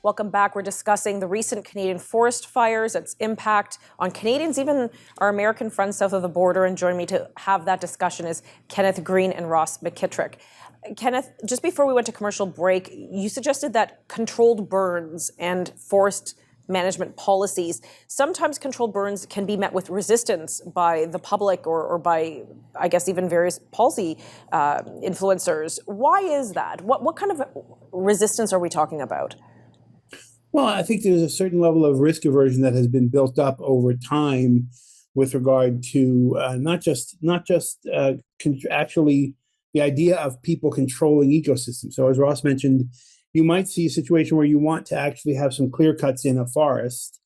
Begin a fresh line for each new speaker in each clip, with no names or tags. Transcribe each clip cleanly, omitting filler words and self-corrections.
Welcome back. We're discussing the recent Canadian forest fires, its impact on Canadians, even our American friends south of the border. And joining me to have that discussion is Kenneth Green and Ross Mcktrick. Kenneth, just before we went to commercial break, you suggested that controlled burns and forest management policies, sometimes controlled burns can be met with resistance by the public or by, I guess, even various policy influencers. Why is that? What kind of resistance are we talking about?
Well, I think there's a certain level of risk aversion that has been built up over time with regard to actually the idea of people controlling ecosystems. So as Ross mentioned, you might see a situation where you want to actually have some clear cuts in a forest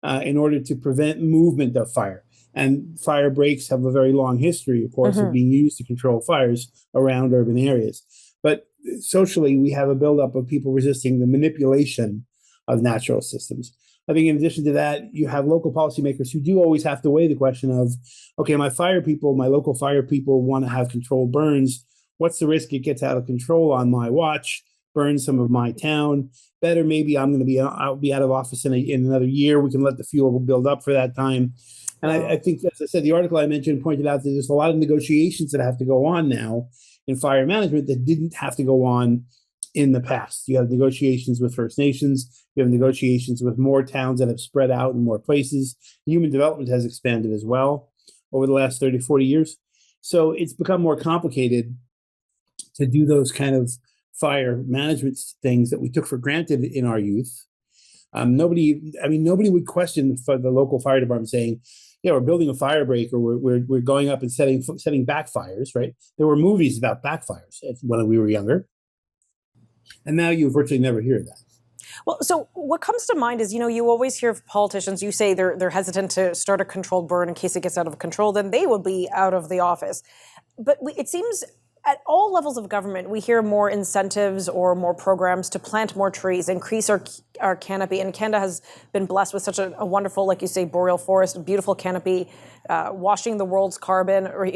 in order to prevent movement of fire. And fire breaks have a very long history, of course, of being used to control fires around urban areas. But socially, we have a buildup of people resisting the manipulation of natural systems. I think in addition to that, you have local policymakers who do always have to weigh the question of, okay, my local fire people want to have controlled burns. What's the risk it gets out of control on my watch, burn some of my town? Better, maybe I'll be out of office in another year. We can let the fuel build up for that time. And I think, as I said, the article I mentioned pointed out that there's a lot of negotiations that have to go on now in fire management that didn't have to go on in the past. You have negotiations with First Nations. You have negotiations with more towns that have spread out in more places. Human development has expanded as well over the last 30, 40 years. So it's become more complicated to do those kind of fire management things that we took for granted in our youth. Nobody would question the local fire department saying, yeah, we're building a fire break, or we're going up and setting backfires, right? There were movies about backfires when we were younger. And now you virtually never hear that.
Well, so what comes to mind is, you always hear politicians, you say they're hesitant to start a controlled burn in case it gets out of control, then they would be out of the office. But it seems at all levels of government, we hear more incentives or more programs to plant more trees, increase our canopy. And Canada has been blessed with such a wonderful, like you say, boreal forest, beautiful canopy, washing the world's carbon, or,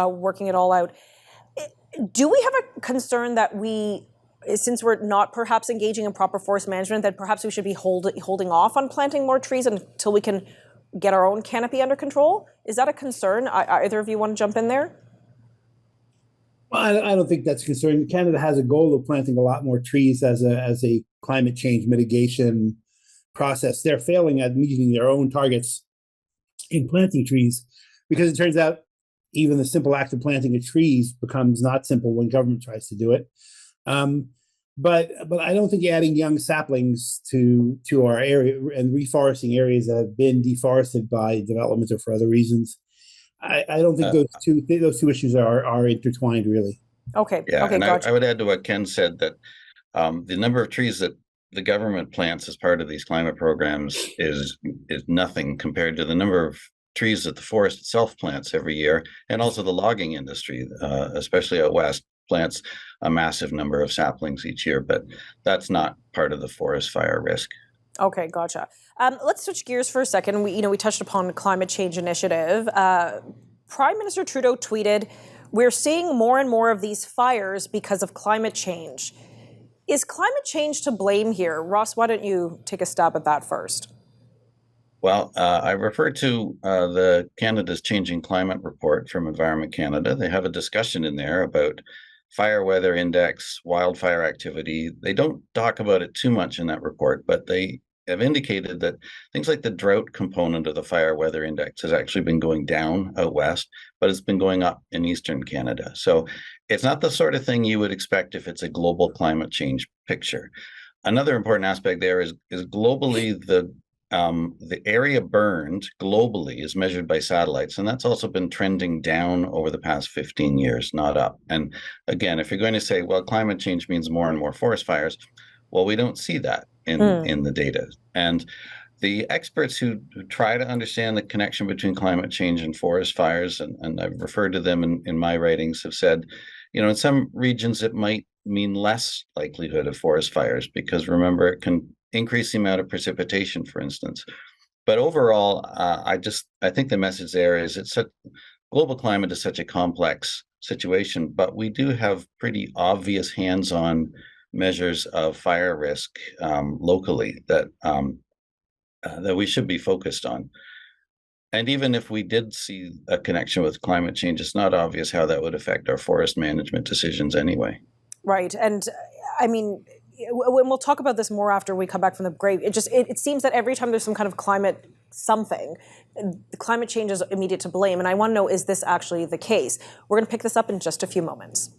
working it all out. Do we have a concern that since we're not perhaps engaging in proper forest management, that perhaps we should be holding off on planting more trees until we can get our own canopy under control? Is that a concern? Either of you want to jump in there?
Well, I don't think that's a concern. Canada has a goal of planting a lot more trees as a climate change mitigation process. They're failing at meeting their own targets in planting trees because it turns out even the simple act of planting a tree becomes not simple when government tries to do it. But I don't think adding young saplings to our area and reforesting areas that have been deforested by development or for other reasons, I don't think those two issues are intertwined, really.
Okay.
Yeah,
okay,
and
gotcha.
I would add to what Ken said that the number of trees that the government plants as part of these climate programs is nothing compared to the number of trees that the forest itself plants every year, and also the logging industry, especially out west, plants a massive number of saplings each year, but that's not part of the forest fire risk.
Okay, gotcha. Let's switch gears for a second. We touched upon the climate change initiative. Prime Minister Trudeau tweeted, "We're seeing more and more of these fires because of climate change." Is climate change to blame here? Ross, why don't you take a stab at that first?
Well, I refer to the Canada's Changing Climate Report from Environment Canada. They have a discussion in there about fire weather index, wildfire activity. They don't talk about it too much in that report, but they have indicated that things like the drought component of the fire weather index has actually been going down out west, but it's been going up in eastern Canada. So it's not the sort of thing you would expect if it's a global climate change picture. Another important aspect there is globally the area burned globally is measured by satellites, and that's also been trending down over the past 15 years, not up. And again, if you're going to say, well, climate change means more and more forest fires, well, we don't see that in the data. And the experts who try to understand the connection between climate change and forest fires, and I've referred to them in my writings, have said, in some regions it might mean less likelihood of forest fires because, remember, it can increase the amount of precipitation, for instance. But overall, I think the message there is global climate is such a complex situation, but we do have pretty obvious hands-on measures of fire risk locally that we should be focused on. And even if we did see a connection with climate change, it's not obvious how that would affect our forest management decisions anyway.
Right. And I mean, when we'll talk about this more after we come back from the break, it seems that every time there's some kind of climate something, the climate change is immediate to blame. And I want to know, is this actually the case? We're going to pick this up in just a few moments.